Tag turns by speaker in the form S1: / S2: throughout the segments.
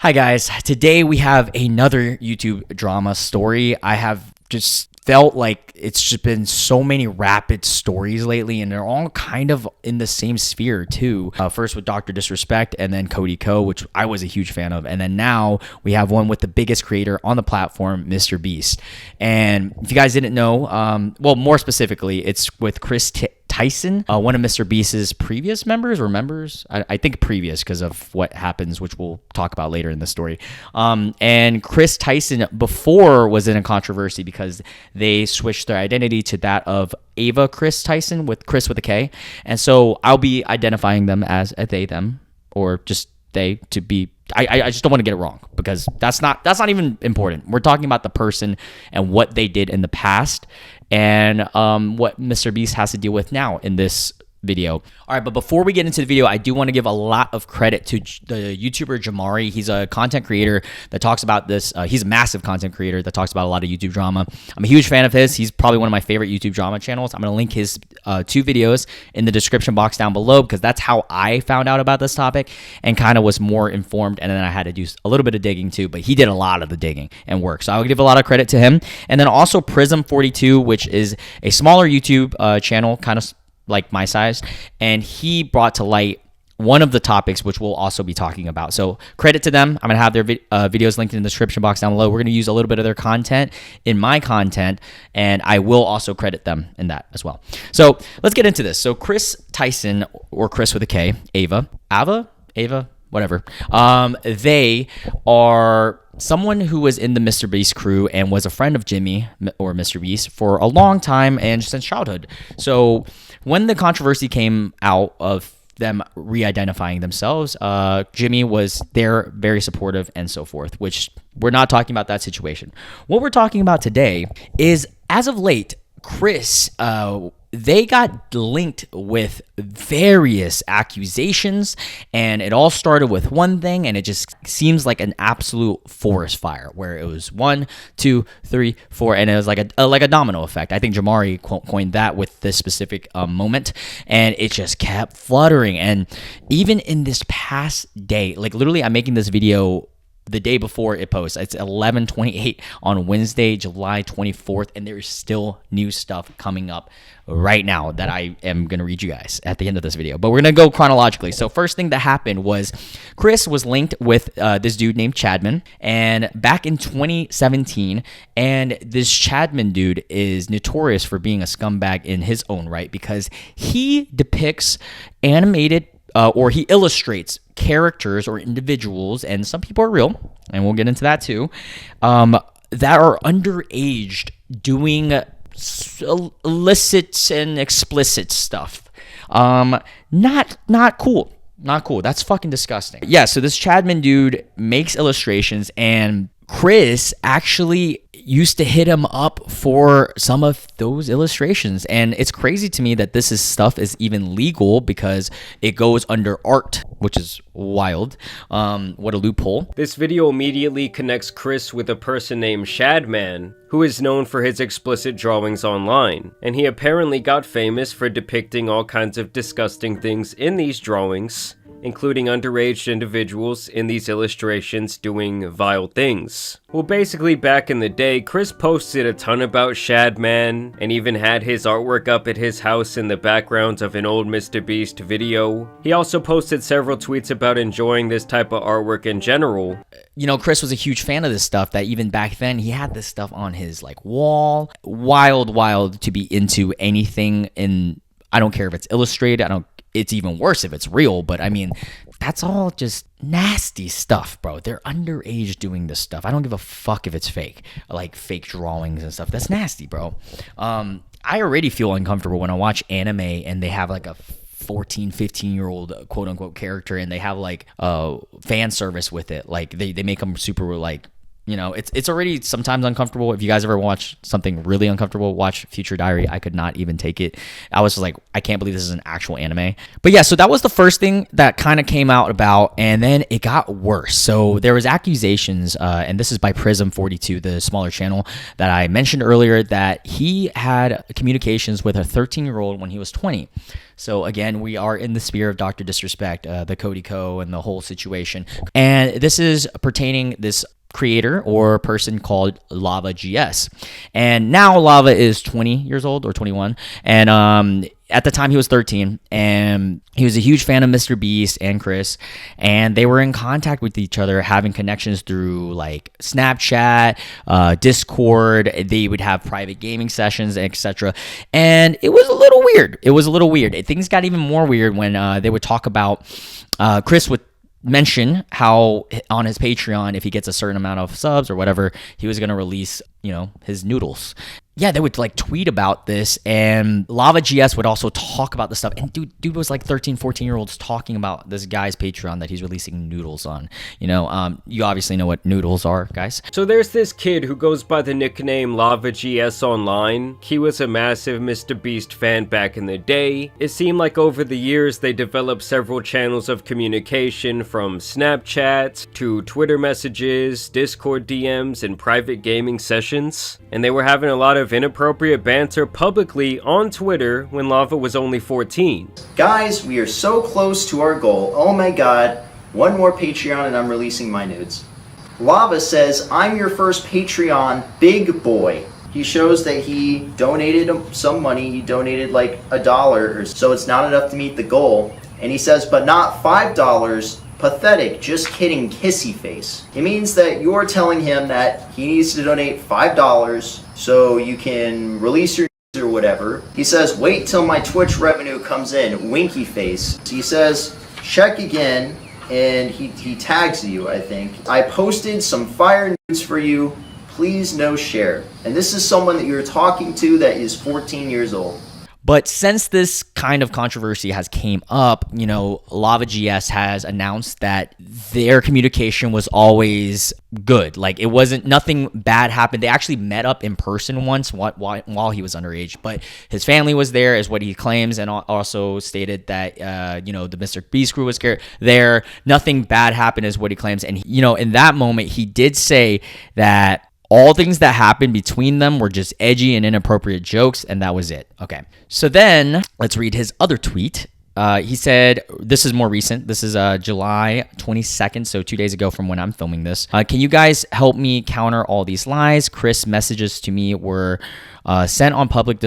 S1: Hi guys, today we have another YouTube drama story. I have just felt like it's just been so many rapid stories lately, and they're all kind of in the same sphere too. First with Dr. Disrespect, and then Cody Ko, which I was a huge fan of, and then now we have one with the biggest creator on the platform, MrBeast. And if you guys didn't know, well, more specifically, it's with Chris Tyson, one of MrBeast's previous members. I think previous because of what happens, which we'll talk about later in the story. And Chris Tyson before was in a controversy because they switched their identity to that of Ava Kris Tyson, with Chris with a K. And so I'll be identifying them as a they, them, or just they to be. I just don't want to get it wrong because that's not even important. We're talking about the person and what they did in the past and what MrBeast has to deal with now in this video. All right, but before we get into the video, I do want to give a lot of credit to the YouTuber Jamari. He's a content creator that talks about this. He's a massive content creator that talks about a lot of YouTube drama. I'm a huge fan of his. He's probably one of my favorite YouTube drama channels. I'm going to link his 2 videos in the description box down below because that's how I found out about this topic and kind of was more informed. And then I had to do a little bit of digging too, but he did a lot of the digging and work. So I would give a lot of credit to him. And then also Prism42, which is a smaller YouTube channel, kind of like my size, and he brought to light one of the topics which we'll also be talking about. So credit to them. I'm gonna have their videos linked in the description box down below. We're gonna use a little bit of their content in my content, and I will also credit them in that as well. So let's get into this. So Chris Tyson, or Chris with a K, Ava, whatever. They are someone who was in the MrBeast crew and was a friend of Jimmy or MrBeast for a long time and since childhood. So when the controversy came out of them re-identifying themselves, Jimmy was there, very supportive and so forth, which we're not talking about that situation. What we're talking about today is, as of late, Chris, they got linked with various accusations, and it all started with one thing, and it just seems like an absolute forest fire where it was 1, 2, 3, 4, and it was like a domino effect. I think Jamari coined that with this specific moment, and it just kept fluttering. And even in this past day, like literally, I'm making this video the day before it posts. It's 11:28 on Wednesday, July 24th, and there's still new stuff coming up right now that I am going to read you guys at the end of this video. But we're going to go chronologically. So first thing that happened was Chris was linked with this dude named Shadman, and back in 2017, and this Shadman dude is notorious for being a scumbag in his own right because he depicts animated or he illustrates characters or individuals, and some people are real, and we'll get into that too, that are underaged doing illicit and explicit stuff. Not cool. Not cool. That's fucking disgusting. Yeah, so this Chadman dude makes illustrations, and Chris actually used to hit him up for some of those illustrations. And it's crazy to me that stuff is even legal because it goes under art, which is wild. What a loophole.
S2: This video immediately connects Chris with a person named Shadman, who is known for his explicit drawings online. And he apparently got famous for depicting all kinds of disgusting things in these drawings, including underage individuals in these illustrations doing vile things. Well, basically back in the day, Chris posted a ton about Shadman and even had his artwork up at his house in the background of an old MrBeast video. He also posted several tweets about enjoying this type of artwork in general.
S1: You know, Chris was a huge fan of this stuff, that even back then he had this stuff on his like wall. Wild to be into anything in, I don't care if it's illustrated, it's even worse if it's real, but I mean, that's all just nasty stuff, bro. They're underage doing this stuff. I don't give a fuck if it's fake, like fake drawings and stuff. That's nasty, bro. I already feel uncomfortable when I watch anime and they have like a 14, 15-year-old quote-unquote character and they have like fan service with it. Like they make them super like You know, it's already sometimes uncomfortable. If you guys ever watch something really uncomfortable, watch Future Diary. I could not even take it. I was just like, I can't believe this is an actual anime. But yeah, so that was the first thing that kind of came out about, and then it got worse. So there was accusations, and this is by Prism42, the smaller channel that I mentioned earlier, that he had communications with a 13-year-old when he was 20. So again, we are in the sphere of Dr. Disrespect, the Cody Co and the whole situation. And this is pertaining this creator or person called Lava GS. And now Lava is 20 years old or 21. And at the time he was 13, and he was a huge fan of MrBeast and Chris, and they were in contact with each other, having connections through like Snapchat, Discord. They would have private gaming sessions, etc. And it was a little weird. Things got even more weird when they would talk about Chris would mention how on his Patreon, if he gets a certain amount of subs or whatever, he was going to release, you know, his noodles. Yeah, they would like tweet about this, and Lava GS would also talk about the stuff. And dude was like 13, 14-year-olds talking about this guy's Patreon that he's releasing noodles on. You know, you obviously know what noodles are, guys.
S2: So there's this kid who goes by the nickname Lava GS online. He was a massive MrBeast fan back in the day. It seemed like over the years they developed several channels of communication, from Snapchat to Twitter messages, Discord DMs, and private gaming sessions. And they were having a lot of inappropriate banter publicly on Twitter when Lava was only 14.
S3: Guys, we are so close to our goal. Oh my god, one more Patreon and I'm releasing my nudes. Lava says, I'm your first Patreon big boy. He shows that he donated some money. He donated like $1 or so. It's not enough to meet the goal. And he says, but not $5. Pathetic, just kidding, kissy face. It means that you're telling him that he needs to donate $5 so you can release your or whatever. He says, wait till my Twitch revenue comes in, winky face. He says, check again, and he tags you, I think. I posted some fire nudes for you, please no share. And this is someone that you're talking to that is 14 years old.
S1: But since this kind of controversy has came up, you know, Lava GS has announced that their communication was always good. Like, it wasn't, nothing bad happened. They actually met up in person once while he was underage, but his family was there, is what he claims, and also stated that, you know, the MrBeast crew was there. Nothing bad happened is what he claims. And, you know, in that moment, he did say that all things that happened between them were just edgy and inappropriate jokes, and that was it. Okay. So then let's read his other tweet. He said, this is more recent. This is July 22nd, so 2 days ago from when I'm filming this. Can you guys help me counter all these lies? Chris messages to me were sent on public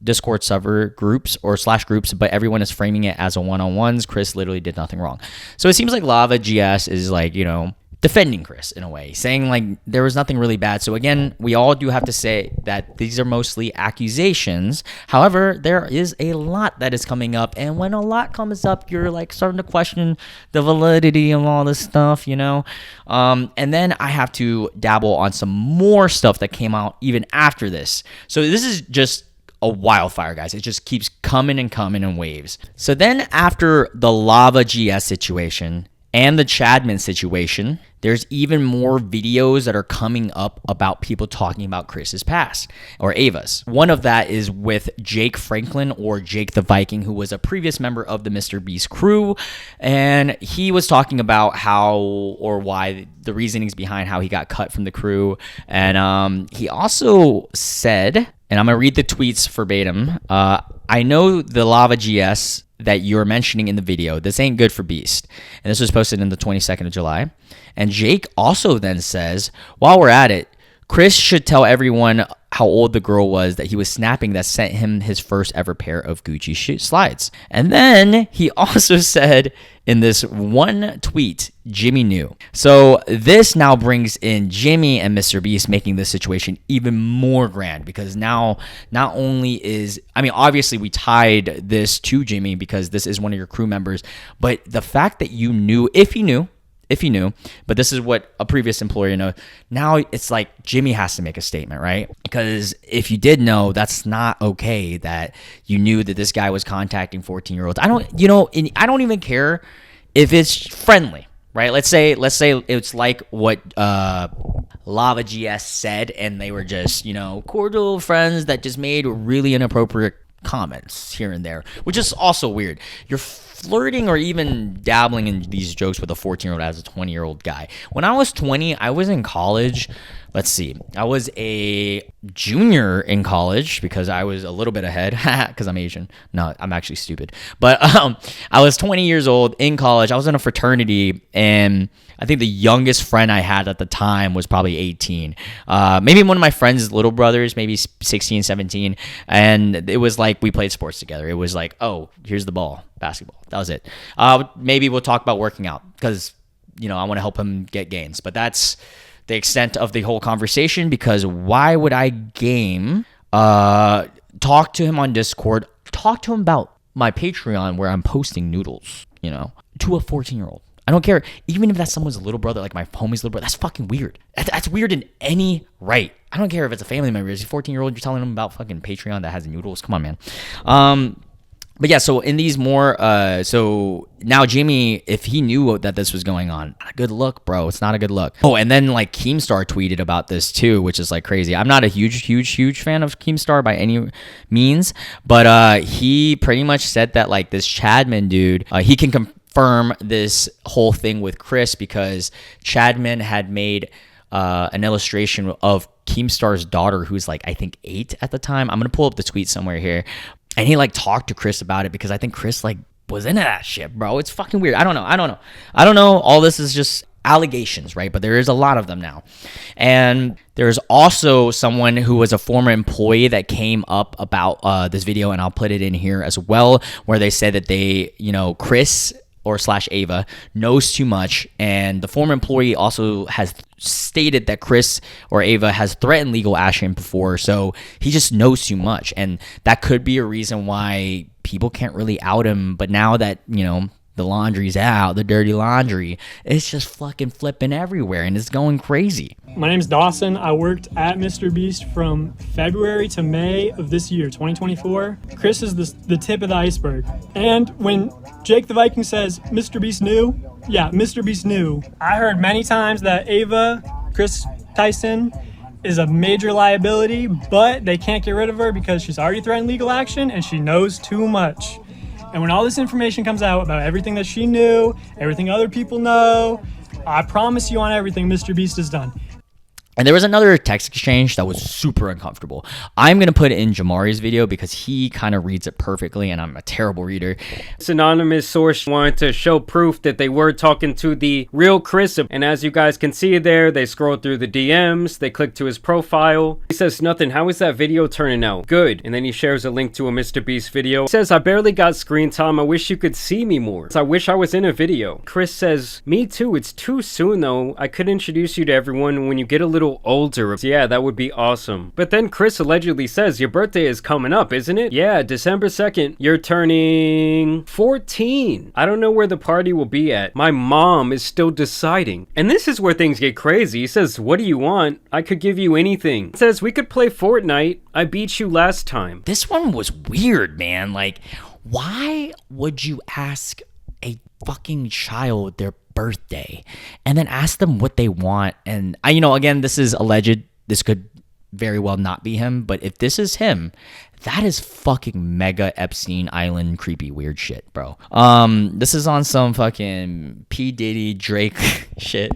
S1: Discord server groups or /groups, but everyone is framing it as a one-on-ones. Chris literally did nothing wrong. So it seems like Lava GS is like, you know, defending Chris in a way, saying like there was nothing really bad. So again, we all do have to say that these are mostly accusations. However, there is a lot that is coming up, and when a lot comes up, you're like starting to question the validity of all this stuff, you know. And then I have to dabble on some more stuff that came out even after this. So this is just a wildfire, guys. It just keeps coming and coming in waves. So then after the Lava GS situation and the Shadman situation, there's even more videos that are coming up about people talking about Chris's past, or Ava's. One of that is with Jake Franklin, or Jake the Viking, who was a previous member of the MrBeast crew, and he was talking about how, or why, the reasonings behind how he got cut from the crew. And he also said, and I'm gonna read the tweets verbatim, I know the Lava GS that you're mentioning in the video, this ain't good for Beast. And this was posted in the 22nd of July. And Jake also then says, while we're at it, Chris should tell everyone how old the girl was that he was snapping that sent him his first ever pair of Gucci slides. And then he also said in this one tweet, Jimmy knew. So this now brings in Jimmy and MrBeast, making this situation even more grand, because now not only is, I mean, obviously we tied this to Jimmy because this is one of your crew members, but the fact that you knew, if he knew, but this is what a previous employer knows. Now it's like Jimmy has to make a statement, right? Because if you did know, that's not okay that you knew that this guy was contacting 14-year-olds. I don't even care if it's friendly, right? Let's say it's like what Lava GS said, and they were just, you know, cordial friends that just made really inappropriate comments here and there, which is also weird. You're flirting or even dabbling in these jokes with a 14-year-old as a 20-year-old guy. When I was 20, I was in college. Let's see. I was a junior in college because I was a little bit ahead because I'm Asian. No, I'm actually stupid. But I was 20 years old in college. I was in a fraternity, and I think the youngest friend I had at the time was probably 18. Maybe one of my friend's little brothers, maybe 16, 17. And it was like we played sports together. It was like, oh, here's the ball, basketball. That was it. Maybe we'll talk about working out because, you know, I want to help him get gains. But that's the extent of the whole conversation, because why would I talk to him on Discord, talk to him about my Patreon where I'm posting noodles, you know, to a 14-year-old? I don't care. Even if that's someone's little brother, like my homie's little brother, that's fucking weird. That's weird in any right. I don't care if it's a family member. It's a 14-year-old, you're telling him about fucking Patreon that has noodles. Come on, man. But yeah, so in these more, so now Jimmy, if he knew that this was going on, not a good look, bro. It's not a good look. Oh, and then like Keemstar tweeted about this too, which is like crazy. I'm not a huge fan of Keemstar by any means, but he pretty much said that like this Chadman dude, he can confirm this whole thing with Chris because Chadman had made an illustration of Keemstar's daughter, who's like I think 8 at the time. I'm gonna pull up the tweet somewhere here. And he like talked to Chris about it because I think Chris like was into that shit, bro. It's fucking weird. I don't know. All this is just allegations, right? But there is a lot of them now. And there's also someone who was a former employee that came up about this video, and I'll put it in here as well, where they said that they, you know, Chris or / Ava knows too much, and the former employee also has stated that Chris or Ava has threatened legal action before, so he just knows too much, and that could be a reason why people can't really out him. But now that, you know, the laundry's out, the dirty laundry, it's just fucking flipping everywhere, and it's going crazy.
S4: My name's Dawson. I worked at MrBeast from February to May of this year, 2024. Chris is the tip of the iceberg. And when Jake the Viking says MrBeast knew, yeah, MrBeast knew. I heard many times that Ava Kris Tyson is a major liability, but they can't get rid of her because she's already threatened legal action and she knows too much. And when all this information comes out about everything that she knew, everything other people know, I promise you on everything, MrBeast is done.
S1: And there was another text exchange that was super uncomfortable. I'm going to put it in Jamari's video because he kind of reads it perfectly, and I'm a terrible reader.
S2: This anonymous source wanted to show proof that they were talking to the real Chris. And as you guys can see there, they scroll through the DMs, they click to his profile. He says, nothing, how is that video turning out? Good. And then he shares a link to a MrBeast video. He says, I barely got screen time. I wish you could see me more. I wish I was in a video. Chris says, me too. It's too soon though. I could introduce you to everyone when you get a little older. Yeah, that would be awesome. But then Chris allegedly says, your birthday is coming up, isn't it? Yeah, December 2nd. You're turning 14. I don't know where the party will be at. My mom is still deciding. And this is where things get crazy. He says, what do you want? I could give you anything. He says, we could play Fortnite. I beat you last time.
S1: This one was weird, man. Like, why would you ask a fucking child their birthday and then ask them what they want? And I, you know, again, this is alleged. This could very well not be him, but if this is him, that is fucking mega Epstein Island creepy weird shit, bro. This is on some fucking P. Diddy Drake shit.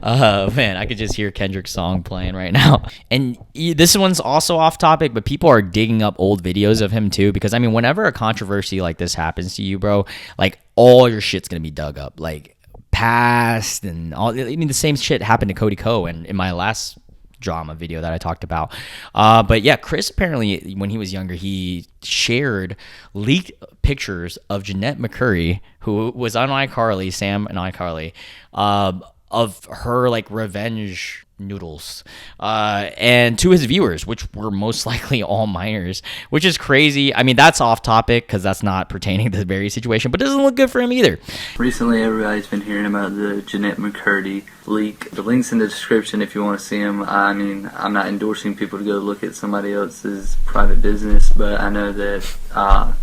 S1: Man, I could just hear Kendrick's song playing right now. And this one's also off topic, but people are digging up old videos of him too, because I mean, whenever a controversy like this happens to you, bro, like all your shit's gonna be dug up, like past and all. I mean, the same shit happened to Cody Ko and in my last drama video that I talked about. But yeah, Chris apparently when he was younger, he shared leaked pictures of Jeanette McCurry, who was on iCarly, Sam and iCarly, of her like revenge noodles, and to his viewers, which were most likely all minors, which is crazy. I mean, that's off topic because that's not pertaining to the very situation, but it doesn't look good for him either.
S5: Recently, everybody's been hearing about the Jeanette McCurdy leak. The link's in the description if you want to see them. I mean, I'm not endorsing people to go look at somebody else's private business, but I know that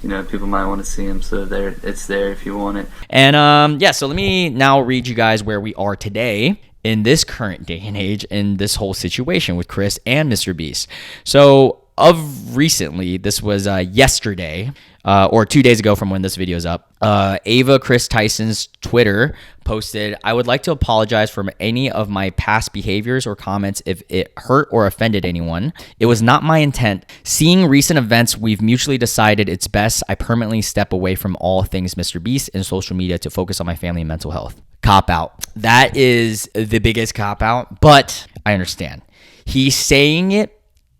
S5: you know, people might want to see them, so it's there if you want it.
S1: And yeah, so let me now read you guys where we are today. in this current day and age in this whole situation with Chris and MrBeast. So of recently, this was yesterday or 2 days ago from when this video is up, Ava Kris Tyson's Twitter posted, "I would like to apologize for any of my past behaviors or comments if it hurt or offended anyone. It was not my intent. Seeing recent events, we've mutually decided it's best I permanently step away from all things MrBeast and social media to focus on my family and mental health." Cop out. That is the biggest cop out, but I understand. He's saying it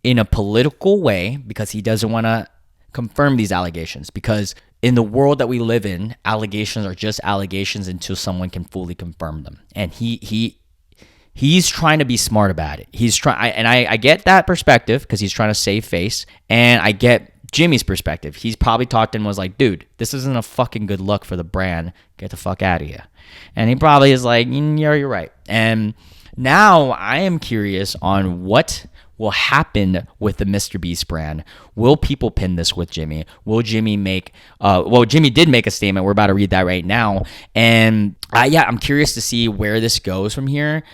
S1: in a political way because he doesn't want to confirm these allegations, because in the world that we live in, allegations are just allegations until someone can fully confirm them. And he's trying to be smart about it. He's trying, and I get that perspective because he's trying to save face, and I get Jimmy's perspective. He's probably talked and was like, dude, this isn't a fucking good look for the brand. Get the fuck out of here. And he probably is like, yeah, you're right. And now I am curious on what will happen with the MrBeast brand. Will people pin this with Jimmy? Will Jimmy make, Jimmy did make a statement. We're about to read that right now. And I'm curious to see where this goes from here.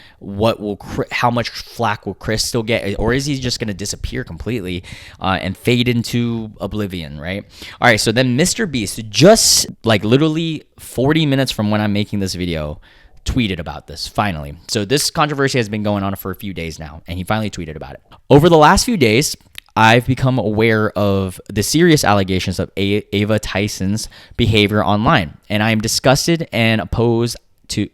S1: How much flack will Chris still get? Or is he just going to disappear completely and fade into oblivion, right? All right, so then MrBeast, just like literally 40 minutes from when I'm making this video, tweeted about this finally. So this controversy has been going on for a few days now, and he finally tweeted about it. Over the last few days, I've become aware of the serious allegations of Ava Tyson's behavior online, and I am disgusted and opposed to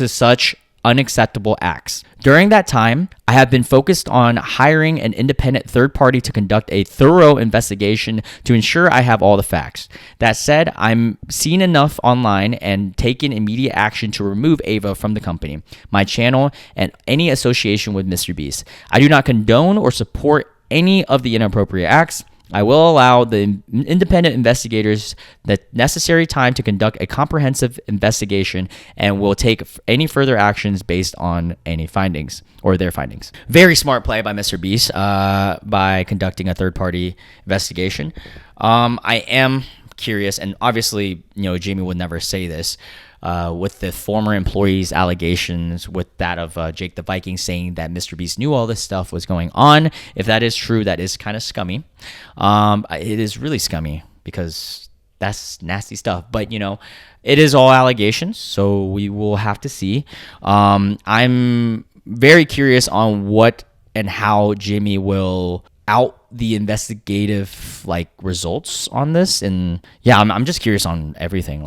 S1: such unacceptable acts. During that time, I have been focused on hiring an independent third party to conduct a thorough investigation to ensure I have all the facts. That said, I'm seen enough online and taken immediate action to remove Ava from the company, my channel, and any association with MrBeast. I do not condone or support any of the inappropriate acts. I will allow the independent investigators the necessary time to conduct a comprehensive investigation and will take any further actions based on any findings or their findings. Very smart play by MrBeast by conducting a third-party investigation. I am curious, and obviously, Jamie would never say this, with the former employees' allegations, with that of Jake the Viking saying that MrBeast knew all this stuff was going on. If that is true, that is kind of scummy. It is really scummy because that's nasty stuff. But, it is all allegations, so we will have to see. I'm very curious on what and how Jimmy will out the investigative results on this. And yeah, I'm just curious on everything.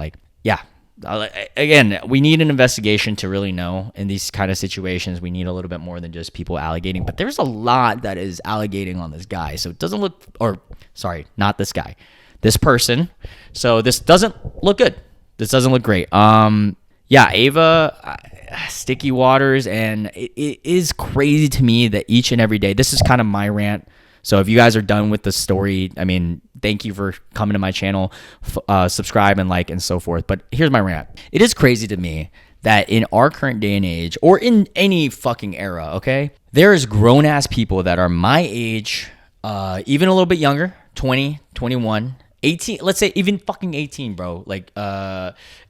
S1: Again, we need an investigation to really know in these kind of situations. We need a little bit more than just people allegating, but there's a lot that is allegating on this guy. So it doesn't look, not this guy, this person. So this doesn't look good. This doesn't look great. Ava, sticky waters. And it is crazy to me that each and every day, this is kind of my rant. So if you guys are done with the story, thank you for coming to my channel, subscribe and like and so forth. But here's my rant. It is crazy to me that in our current day and age, or in any fucking era, okay, there is grown-ass people that are my age, even a little bit younger, 20, 21, 18, let's say even fucking 18, bro,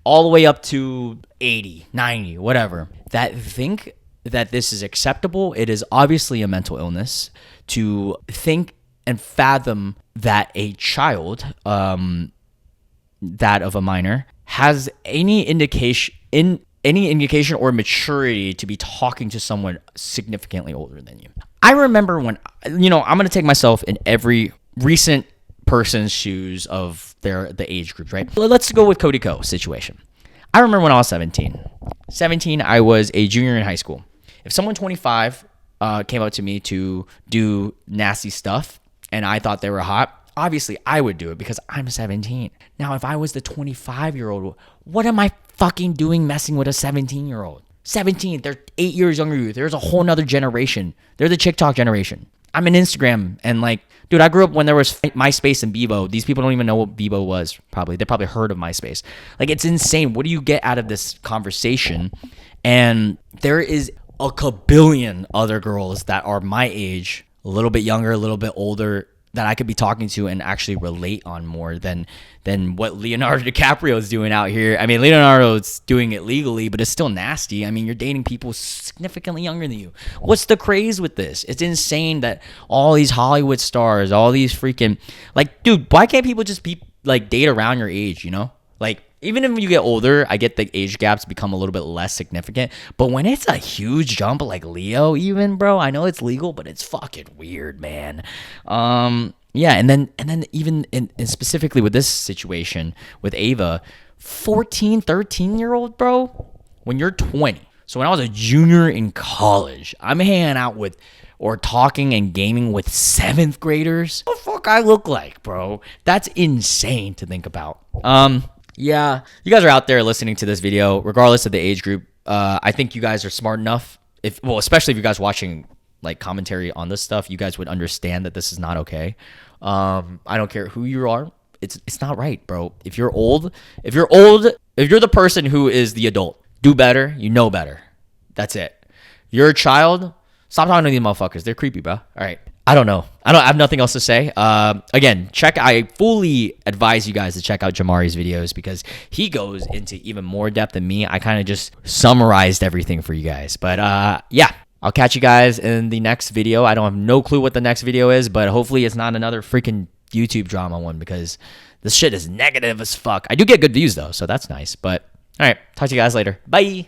S1: all the way up to 80, 90, whatever, that think that this is acceptable. It is obviously a mental illness to think and fathom that a child, that of a minor, has any indication or maturity to be talking to someone significantly older than you. I remember when, I'm going to take myself in every recent person's shoes of the age groups, right? Let's go with Cody Co situation. I remember when I was 17, I was a junior in high school. If someone 25 came up to me to do nasty stuff and I thought they were hot, obviously I would do it because I'm 17. Now, if I was the 25-year-old, what am I fucking doing messing with a 17-year-old? 17, they're 8 years younger than you. There's a whole nother generation. They're the TikTok generation. I'm in Instagram and dude, I grew up when there was MySpace and Bebo. These people don't even know what Bebo was, probably. They probably heard of MySpace. It's insane. What do you get out of this conversation? And there is a kabillion other girls that are my age, a little bit younger, a little bit older that I could be talking to and actually relate on more than what Leonardo DiCaprio is doing out here. I mean, Leonardo's doing it legally, but it's still nasty. I mean, you're dating people significantly younger than you. What's the craze with this? It's insane that all these Hollywood stars, all these freaking, like, dude, why can't people just be like date around your age, you know? Like, even if you get older, I get the age gaps become a little bit less significant. But when it's a huge jump like Leo, even, bro, I know it's legal, but it's fucking weird, man. Yeah, and then even in specifically with this situation with Ava, 14, 13-year-old, bro, when you're 20. So when I was a junior in college, I'm hanging out with or talking and gaming with 7th graders. What the fuck I look like, bro? That's insane to think about. Yeah, you guys are out there listening to this video, regardless of the age group. I think you guys are smart enough, especially if you guys watching like commentary on this stuff, you guys would understand that this is not okay. I don't care who you are. It's not right, bro. If you're if you're the person who is the adult, do better. You know better. That's it. You're a child. Stop talking to these motherfuckers. They're creepy, bro. All right. I don't know. I have nothing else to say. Again, I fully advise you guys to check out Jamari's videos because he goes into even more depth than me. I kind of just summarized everything for you guys. But yeah, I'll catch you guys in the next video. I don't have no clue what the next video is, but hopefully it's not another freaking YouTube drama one because this shit is negative as fuck. I do get good views though, so that's nice. But all right, talk to you guys later. Bye.